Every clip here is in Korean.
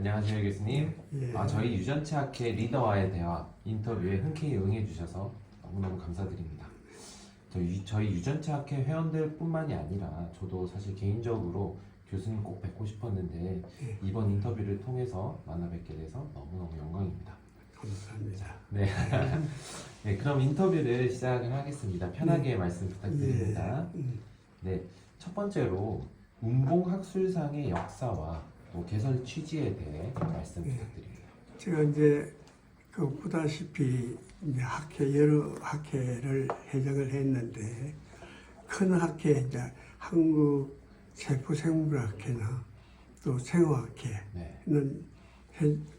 안녕하세요, 교수님. 예. 저희 유전체 학회 리더와의 대화 인터뷰에 흔쾌히 응해주셔서 너무너무 감사드립니다. 저희 유전체 학회 회원들뿐만이 아니라 저도 사실 개인적으로 교수님 꼭 뵙고 싶었는데 예. 이번 인터뷰를 통해서 만나 뵙게 돼서 너무너무 영광입니다. 감사합니다. 네. 네, 그럼 인터뷰를 시작을 하겠습니다. 편하게 네. 말씀 부탁드립니다. 네, 첫 번째로 운봉학술상의 역사와 또 개설 취지에 대해 말씀 부탁드립니다. 제가 이제 그 보다시피 이제 여러 학회를 해정을 했는데 큰 학회 이제 한국 세포생물학회나 또 생화학회는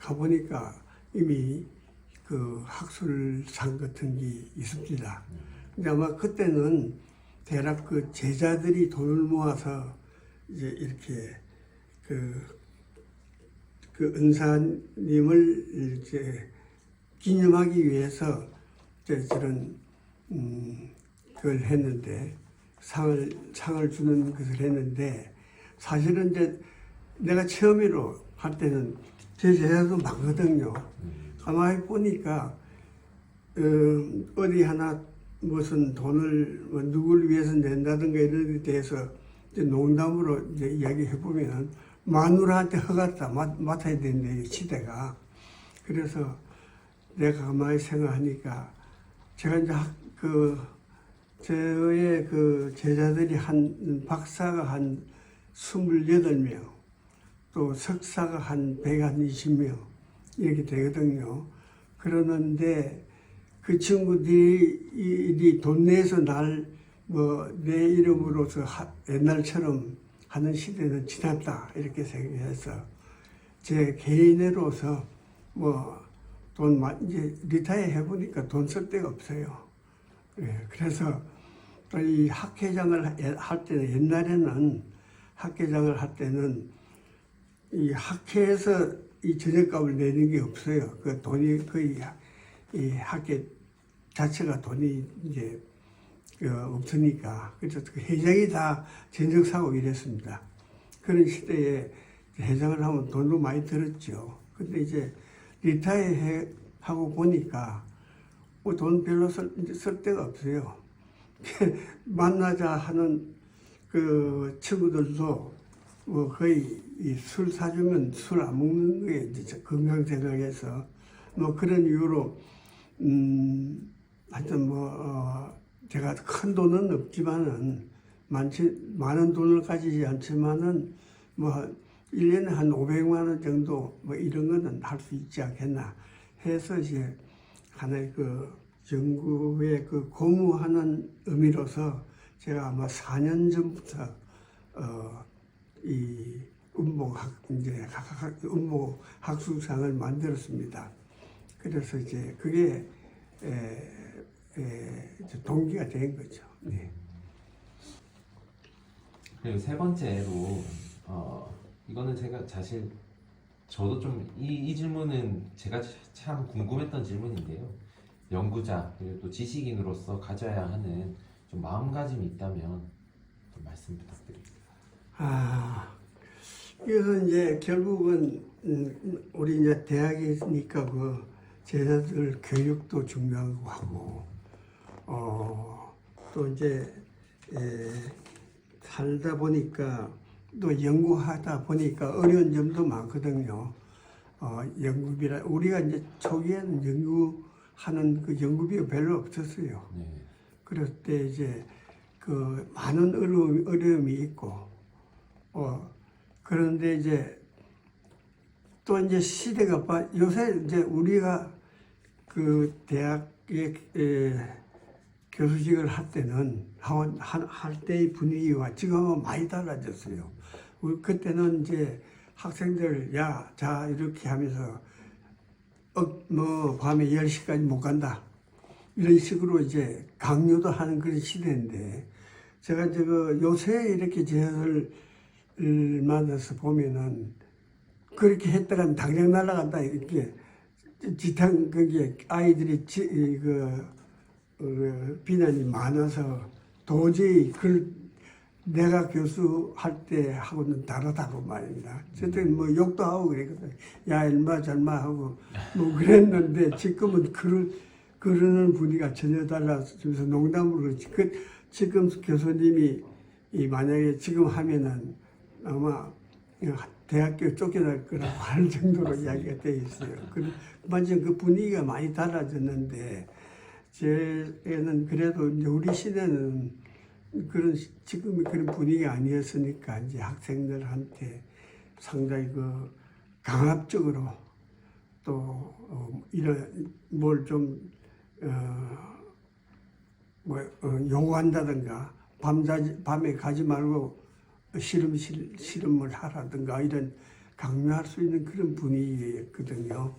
가보니까 이미 그 학술상 같은 게 있습니다. 근데 아마 그때는 대략 그 제자들이 돈을 모아서 이제 이렇게 그 은사님을 이제 기념하기 위해서 이제 저런 그걸 했는데 상을 주는 것을 했는데 사실은 이제 내가 처음으로 할 때는 제 제자도 많거든요. 가만히 보니까 어디 하나 무슨 돈을 누구를 위해서 낸다든가 이런 데 대해서 이제 농담으로 이제 이야기해 보면 마누라한테 허갔다 맡아야 되는데 시대가. 그래서 내가 가만히 생각하니까 제가 이제 저의 그 제자들이 박사가 한 28명, 또 석사가 한 120명 이렇게 되거든요. 그러는데 그 친구들이 돈 내서 내 이름으로서 옛날처럼 하는 시대는 지났다 이렇게 생각해서 제 개인으로서 이제 리타이어 해보니까 돈 쓸 데가 없어요. 예, 그래서 또 이 학회장을 할 때는 옛날에는 학회장을 할 때는 이 학회에서 이 저녁값을 내는 게 없어요. 그 돈이 거의 이 학회 자체가 돈이 이제 없으니까. 그래서 그 회장이 다 전적 사고 이랬습니다. 그런 시대에 회장을 하면 돈도 많이 들었죠. 근데 이제 리타이어 하고 보니까 돈 별로 쓸 데가 없어요. 만나자 하는 그 친구들도 거의 술 사주면 술 안 먹는 거예요. 건강 생각해서. 그런 이유로, 하여튼 제가 큰 돈은 없지만은, 많은 돈을 가지지 않지만은, 1년에 한 500만 원 정도, 이런 거는 할 수 있지 않겠나 해서 이제 하나의 연구에 고무하는 의미로서 제가 아마 4년 전부터, 이 운봉학술상을 만들었습니다. 그래서 이제 그게, 동기가 된 거죠. 네. 그리고 세 번째로 이거는 제가 사실 저도 좀 이 질문은 제가 참 궁금했던 질문인데요. 연구자 그리고 또 지식인으로서 가져야 하는 좀 마음가짐이 있다면 좀 말씀 부탁드립니다. 이것은 이제 결국은 우리 이제 대학이니까 그 제자들 교육도 중요하고 하고 또 이제 살다 보니까 또 연구하다 보니까 어려운 점도 많거든요. 우리가 이제 초기에는 연구하는 그 연구비가 별로 없었어요. 네. 그럴 때 이제 그 많은 어려움이 있고 그런데 이제 또 이제 시대가 요새 이제 우리가 그 대학에 교수직을 할 때는 할 때의 분위기와 지금은 많이 달라졌어요. 그때는 이제 학생들 자 이렇게 하면서 밤에 10시까지 못 간다 이런 식으로 이제 강요도 하는 그런 시대인데 제가 요새 이렇게 제자들 만나서 보면은 그렇게 했다가 당장 날아간다 이렇게 지탄 그게 아이들이 비난이 많아서 도저히 내가 교수할 때 하고는 다르다고 말입니다. 저때 뭐 욕도 하고 그랬거든. 야, 일마 잘마 하고 뭐 그랬는데 지금은 그러는 분위기가 전혀 달라서 농담으로 그렇지. 지금 교수님이 만약에 지금 하면은 아마 대학교 쫓겨날 거라고 할 정도로 이야기가 되어 있어요. 완전 그 분위기가 많이 달라졌는데 제는 그래도 이제 우리 시대는 지금 그런 분위기가 아니었으니까 이제 학생들한테 상당히 강압적으로 또 이런 뭘 좀 요구한다든가 밤에 가지 말고 실험을 하라든가 이런 강요할 수 있는 그런 분위기였거든요.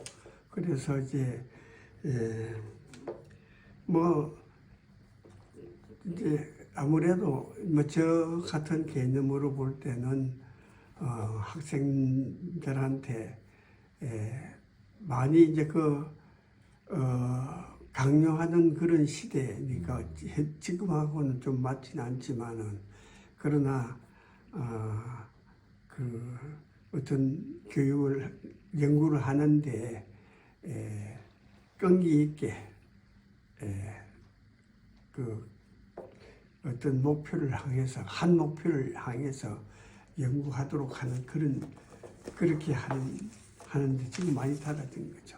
그래서 이제 이제 아무래도 저 같은 개념으로 볼 때는 학생들한테 많이 이제 강요하는 그런 시대니까 지금하고는 좀 맞지는 않지만은 그러나 어떤 교육을 연구를 하는데 끈기 있게 어떤 목표를 향해서 한 목표를 향해서 연구하도록 하는 그렇게 하는데 지금 많이 달라진 거죠.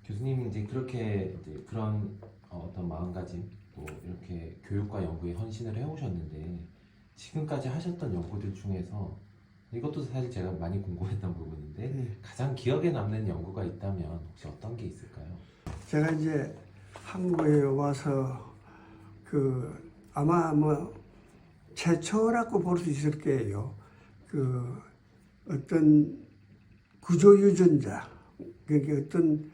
교수님 이제 그렇게 이제 그런 어떤 마음가짐 또 이렇게 교육과 연구에 헌신을 해오셨는데 지금까지 하셨던 연구들 중에서 이것도 사실 제가 많이 궁금했던 부분인데 가장 기억에 남는 연구가 있다면 혹시 어떤 게 있을까요? 제가 이제 한국에 와서 아마 최초라고 볼 수 있을 거예요. 어떤 구조 유전자, 그게 어떤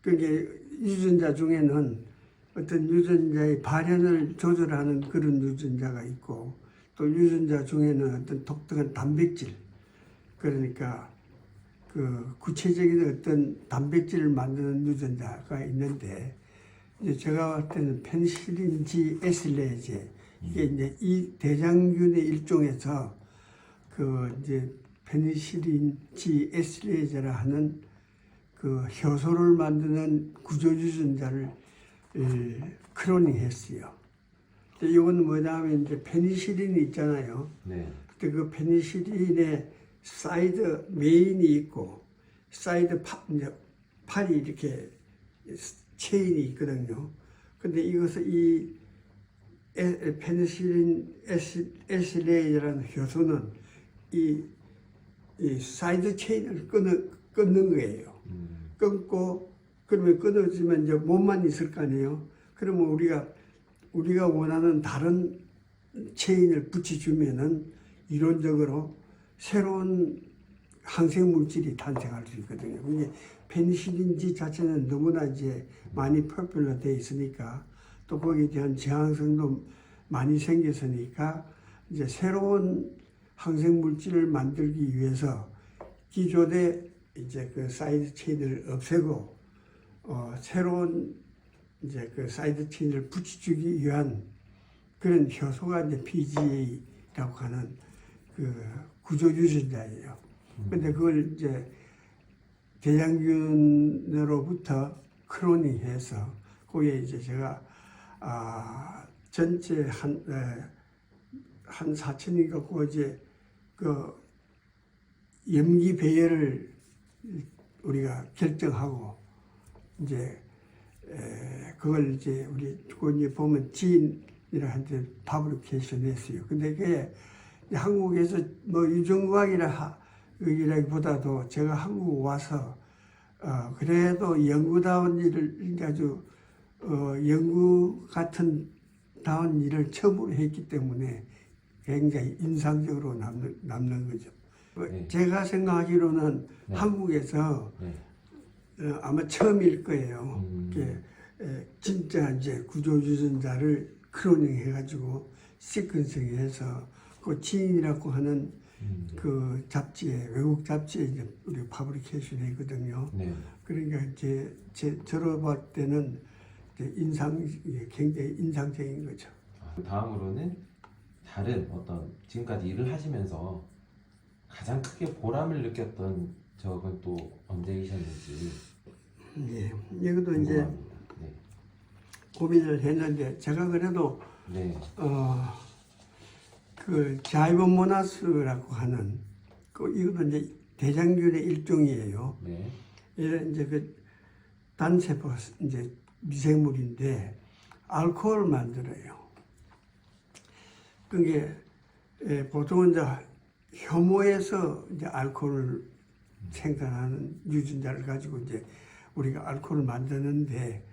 그게 유전자 중에는 어떤 유전자의 발현을 조절하는 그런 유전자가 있고 또 유전자 중에는 어떤 독특한 단백질, 그러니까 구체적인 어떤 단백질을 만드는 유전자가 있는데 이제 제가 볼 때는 페니실린 G 에실레이제 이게 이제 이 대장균의 일종에서 이제 페니실린 G 에실레이제라 하는 효소를 만드는 구조 유전자를 클로닝했어요. 이건 뭐냐면 이제 페니실린이 있잖아요. 네. 근데 그 페니실린에 사이드 메인이 있고 사이드 팔이 이렇게 체인이 있거든요. 근데 이것을 이 페니실린 에실레이라는 효소는 이 사이드 체인을 끊는 거예요. 끊고 그러면 끊어지면 이제 몸만 있을 거 아니에요. 그러면 우리가 원하는 다른 체인을 붙여주면은 이론적으로 새로운 항생 물질이 탄생할 수 있거든요. 근데 페니실린지 자체는 너무나 이제 많이 포퓰러 돼 있으니까 또 거기에 대한 저항성도 많이 생겼으니까 이제 새로운 항생 물질을 만들기 위해서 기존의 이제 사이드 체인을 없애고 새로운 이제 사이드 체인을 붙여주기 위한 그런 효소가 이제 PGA라고 하는 구조 유전자예요. 근데 그걸 이제 대장균으로부터 클로닝해서 거기에 이제 제가 전체 한 4천인가 그 이제 염기 배열을 우리가 결정하고 이제 그걸 이제 우리 이제 보면 지인이라 한테 파브리케이션 했어요. 근데 그게 한국에서 유전과학이라기보다도 제가 한국 와서 그래도 연구다운 일을 아주 연구 같은 다운 일을 처음으로 했기 때문에 굉장히 인상적으로 남는 거죠. 네. 제가 생각하기로는 네. 한국에서 네. 아마 처음일 거예요. 진짜 이제 구조 유전자를 클로닝 해가지고 시퀀싱해서 그 지인이라고 하는 그 잡지에 외국 잡지에 이제 우리 파브리케이션 했거든요. 네. 그러니까 이제 저로 볼 때는 굉장히 인상적인 거죠. 다음으로는 다른 어떤 지금까지 일을 하시면서 가장 크게 보람을 느꼈던 적은 또 언제이셨는지 예, 이것도 이제 궁금합니다. 네. 고민을 했는데 제가 그래도 네. 그 자이본 모나스라고 하는 이것도 이제 대장균의 일종이에요. 네. 이런 이제 그 단세포 이제 미생물인데 알코올을 만들어요. 그게 보통은 이제 효모에서 이제 알코올을 생산하는 유전자를 가지고 이제 우리가 알코올을 만드는데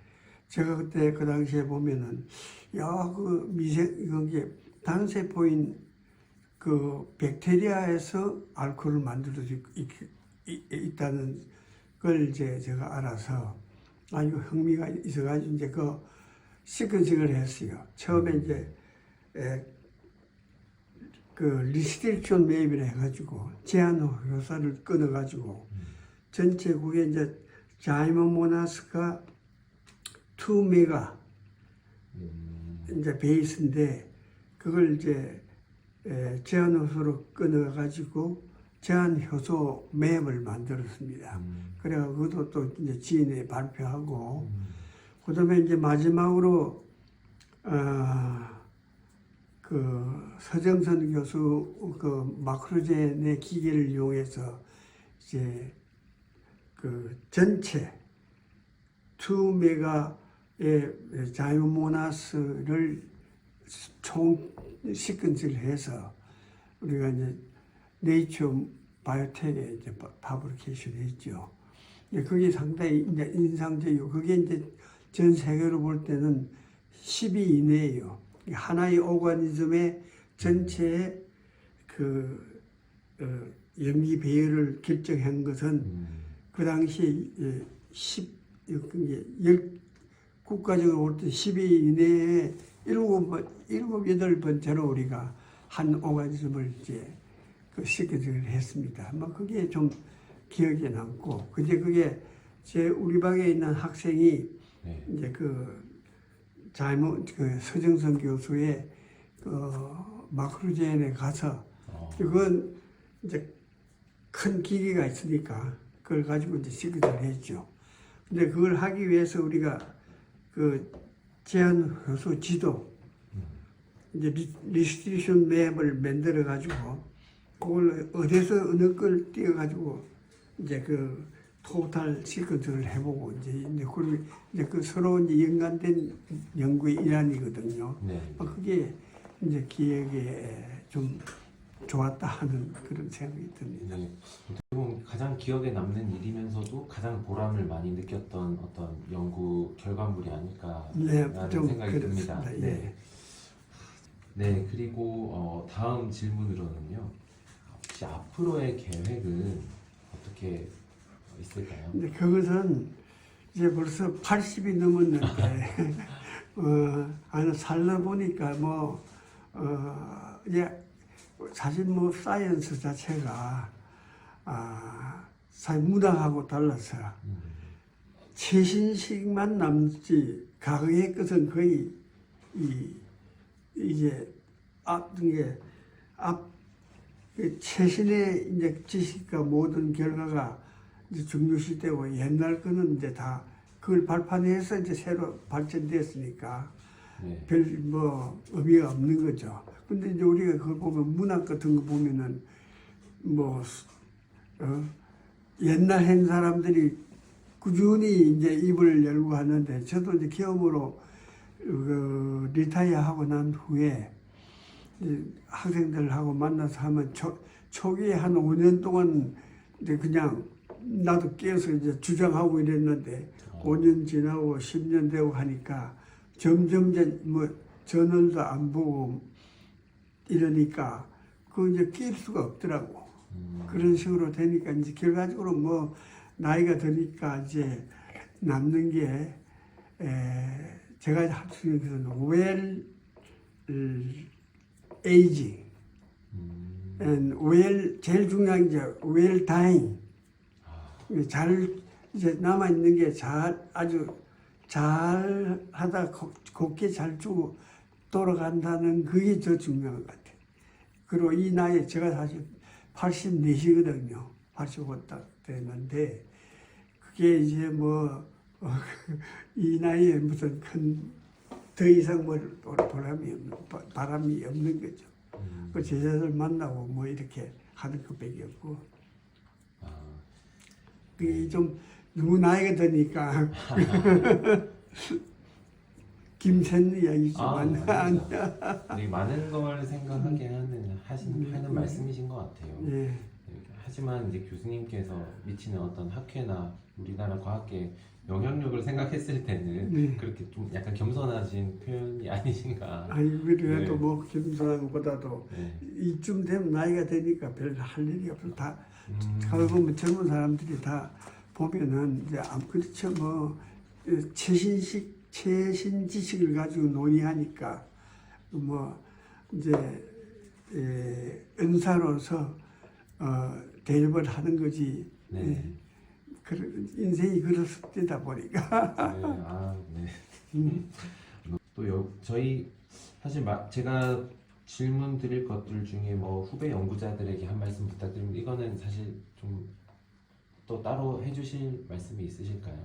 제가 그때 그 당시에 보면은 그 이게 단세포인 그 백테리아에서 알코올을 만들 수 있다는 걸 이제 제가 알아서 아주 흥미가 있어가지고 이제 그 시퀀싱을 했어요. 처음에 이제 그 리스트릭션 맵이라 해가지고 제한 효소를 끊어가지고 전체 그게 이제 자이모모나스가 2메가 이제 베이스인데 그걸 이제 제한 효소로 끊어가지고 제한 효소 맵을 만들었습니다. 그래가 그것도 또 이제 지인에 발표하고 그다음에 이제 마지막으로 그 서정선 교수 그 마크로젠의 기계를 이용해서 이제 그 전체 2메가의 자이모모나스를 총 시퀀스를 해서 우리가 이제 네이처 바이오텍에 이제 파브리케이션 했죠. 그게 상당히 이제 인상적이고 그게 이제 전 세계로 볼 때는 10위 이내예요. 하나의 오가니즘의 전체의 그 염기 배열을 결정한 것은 그 당시에 10 국가적으로 볼 때 10위 이내에 8번째로 우리가 한 오가니즘을 이제 그 시켜주기를 했습니다. 뭐 그게 좀 기억에 남고, 근데 그게 우리 방에 있는 학생이 네. 이제 그 서정선 교수의 마크로젠에 가서 그건 이제 큰 기계가 있으니까 그걸 가지고 이제 시켜주기를 했죠. 근데 그걸 하기 위해서 우리가 그 제한 효소 지도 이제 리스트리션 맵을 만들어 가지고 그걸 어디서 어느 걸 띄어 가지고 이제 그 토탈 시퀀스를 해보고 이제 그 서로 이제 연관된 연구의 일환이거든요. 네. 그게 이제 기억에 좀 좋았다 하는 그런 생각이 듭니다. 네. 어떻게 보면 가장 기억에 남는 일이면서도 가장 보람을 많이 느꼈던 어떤 연구 결과물이 아닐까라는 좀 생각이 듭니다. 그렇습니다. 예. 네. 네, 그리고 다음 질문으로는요. 혹시 앞으로의 계획은 어떻게 있을까요? 근데 그것은 이제 벌써 80이 넘었는데 살다 보니까 이제 사실 사이언스 자체가 사실 문학하고 달라서 최신식만 남지 과거의 것은 거의 이제 최신의 이제 지식과 모든 결과가 이제 중요시되고 옛날 거는 이제 다 그걸 발판해서 이제 새로 발전됐으니까 네. 별 의미가 없는 거죠. 근데 이제 우리가 그걸 보면 문학 같은 거 보면은 옛날 한 사람들이 꾸준히 이제 입을 열고 하는데 저도 이제 경험으로 리타이어하고 난 후에 학생들하고 만나서 하면 초기에 한 5년 동안 이제 그냥 나도 깨어서 이제 주장하고 이랬는데 5년 지나고 10년 되고 하니까 점점 이제 저널도 안 보고 이러니까 이제 낄 수가 없더라고. 그런 식으로 되니까 이제 결과적으로 나이가 드니까 이제 남는 게 제가 할 수 있는 것은 well aging and 제일 중요한 게 well dying. 잘 이제 남아 있는 게 아주 잘 하다 곱게 잘 주고 돌아간다는 그게 더 중요한 것 같아요. 그리고 이 나이에 제가 사실 84시거든요. 85딱 되는데 그게 이제 뭐 이 나이에 무슨 큰 더 이상 뭐 바람이 없는 거죠. 그 제자들 만나고 뭐 이렇게 하는 것밖에 없고 아, 그게 좀 너무 나이가 드니까 김센 이야기지만 아닙니다. 되게 많은 걸 생각하게 하는 말씀이신 것 같아요. 예. 하지만 이제 교수님께서 미치는 어떤 학회나 우리나라 과학계 영향력을 생각했을 때는 네. 그렇게 좀 약간 겸손하신 표현이 아니신가. 아니 그래도 네. 뭐 김선한 것보다도 네. 이쯤 되면 나이가 되니까 별 할 일이 없어. 다 가고 음, 뭐 젊은 사람들이 다 보면은 이제 그렇죠 뭐 최신 지식을 가지고 논의하니까 뭐 이제 은사로서 대접을 하는 거지. 네. 인생이 그렇습니다 보니까. 네. 저희 사실 제가 질문 드릴 것들 중에 뭐 후배 연구자들에게 한 말씀 부탁드립니다. 이거는 사실 좀 또 따로 해주실 말씀이 있으실까요?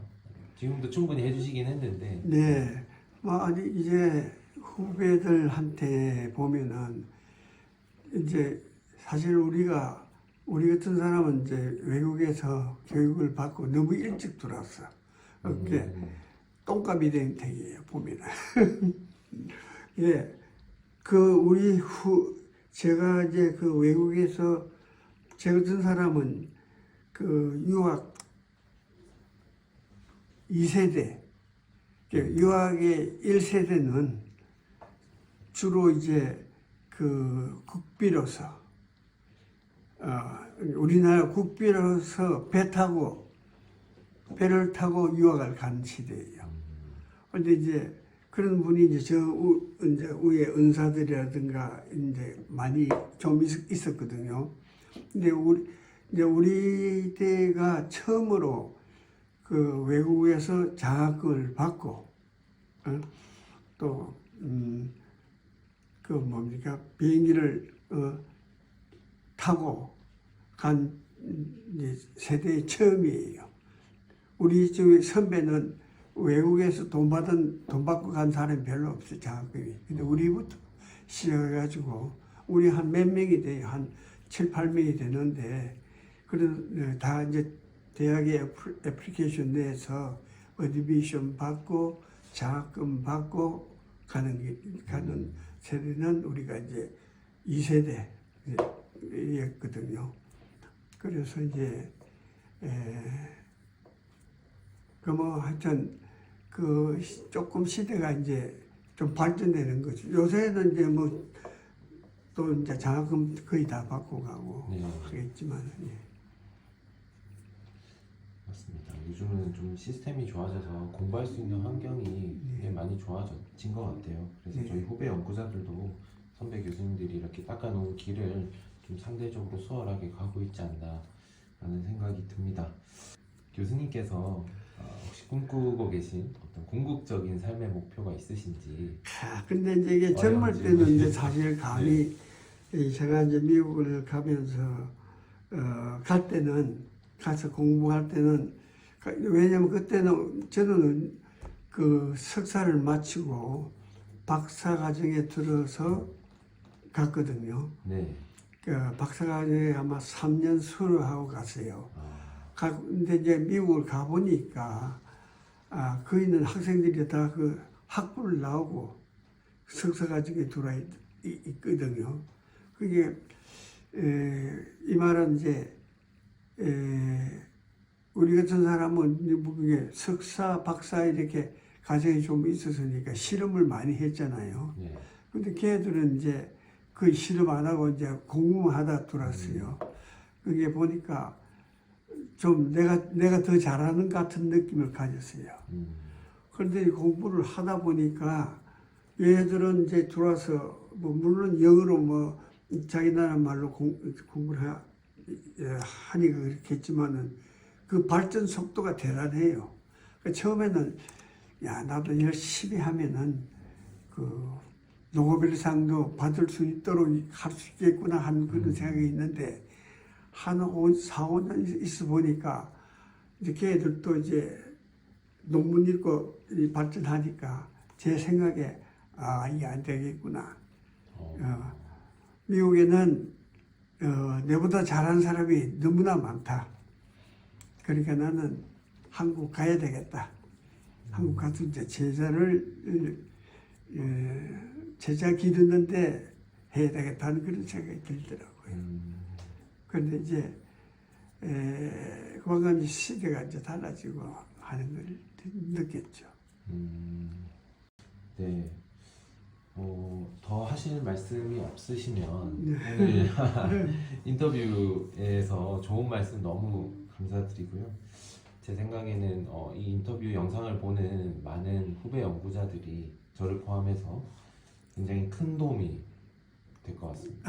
지금도 충분히 해주시긴 했는데. 네, 뭐 아니 이제 후배들한테 보면은 이제 사실 우리 같은 사람은 이제 외국에서 교육을 받고 너무 일찍 들어왔어. 그게 똥값이 된 택이에요 보면은. 예, 제가 이제 그 외국에서 제 같은 사람은 그 유학 2세대, 유학의 1세대는 주로 이제 그 국비로서, 우리나라 국비로서 배를 타고 유학을 간 시대예요. 근데 이제 그런 분이 이제 이제 위에 은사들이라든가 이제 많이 좀 있었거든요. 근데 우리 때가 처음으로 그 외국에서 장학금을 받고 또 그 뭡니까 비행기를 타고 간 이제 세대의 처음이에요. 우리 중에 선배는 외국에서 돈 받고 간 사람이 별로 없어요, 장학금이. 근데 우리부터 시작해가지고 우리 한 몇 명이 돼요, 한 7, 8명이 되는데 그런 다 이제 대학의 애플리케이션 내에서 어드미션 받고 장학금 받고 가는 세대는 우리가 이제 2세대였거든요. 그래서 이제 뭐 하여튼 조금 시대가 이제 좀 발전되는 거죠. 요새는 이제 뭐 또 이제 장학금 거의 다 받고 가고 네. 하겠지만 예. 맞습니다. 요즘은 좀 시스템이 좋아져서 공부할 수 있는 환경이 되게 많이 좋아진 것 같아요. 그래서 저희 후배 연구자들도 선배 교수님들이 이렇게 닦아놓은 길을 좀 상대적으로 수월하게 가고 있지 않나라는 생각이 듭니다. 교수님께서 혹시 꿈꾸고 계신 어떤 궁극적인 삶의 목표가 있으신지? 근데 이제 이게 젊을 때는 이제 사실 감히 제가 이제 미국을 가면서 갈 때는 가서 공부할 때는 왜냐면 그때는 저는 그 석사를 마치고 박사 과정에 들어서 갔거든요. 네. 그 박사 과정에 아마 3년 수료하고 갔어요. 근데 이제 미국을 가보니까 거기 있는 학생들이 다 그 학부를 나오고 석사 과정에 들어와 있거든요. 그게 이 말은 이제 우리 같은 사람은 그게 석사, 박사 이렇게 과정이 좀 있었으니까 실험을 많이 했잖아요. 네. 근데 걔들은 이제 그 실험 안 하고 이제 공부만 하다 들어왔어요. 그게 보니까 좀 내가 더 잘하는 것 같은 느낌을 가졌어요. 그런데 공부를 하다 보니까 얘들은 이제 들어와서 뭐 물론 영어로 뭐 자기 나라 말로 공부를 하니까 그렇겠지만은 그 발전 속도가 대단해요. 그러니까 처음에는 야, 나도 열심히 하면은 그 노벨상도 받을 수 있도록 할 수 있겠구나 하는 그런 생각이 있는데 한 4, 5년 있어 보니까 이제 걔들도 이제 논문 읽고 발전하니까 제 생각에 이게 안 되겠구나. 미국에는 내보다 잘하는 사람이 너무나 많다. 그러니까 나는 한국 가야 되겠다. 한국 가서 이제 제자 기르는데 해야 되겠다는 그런 생각이 들더라고요. 그런데 이제 그만큼 시대가 이제 달라지고 하는 걸 느꼈죠. 네. 더 하실 말씀이 없으시면 네. 오늘 인터뷰에서 좋은 말씀 너무 감사드리고요. 제 생각에는 이 인터뷰 영상을 보는 많은 후배 연구자들이 저를 포함해서 굉장히 큰 도움이 될 것 같습니다.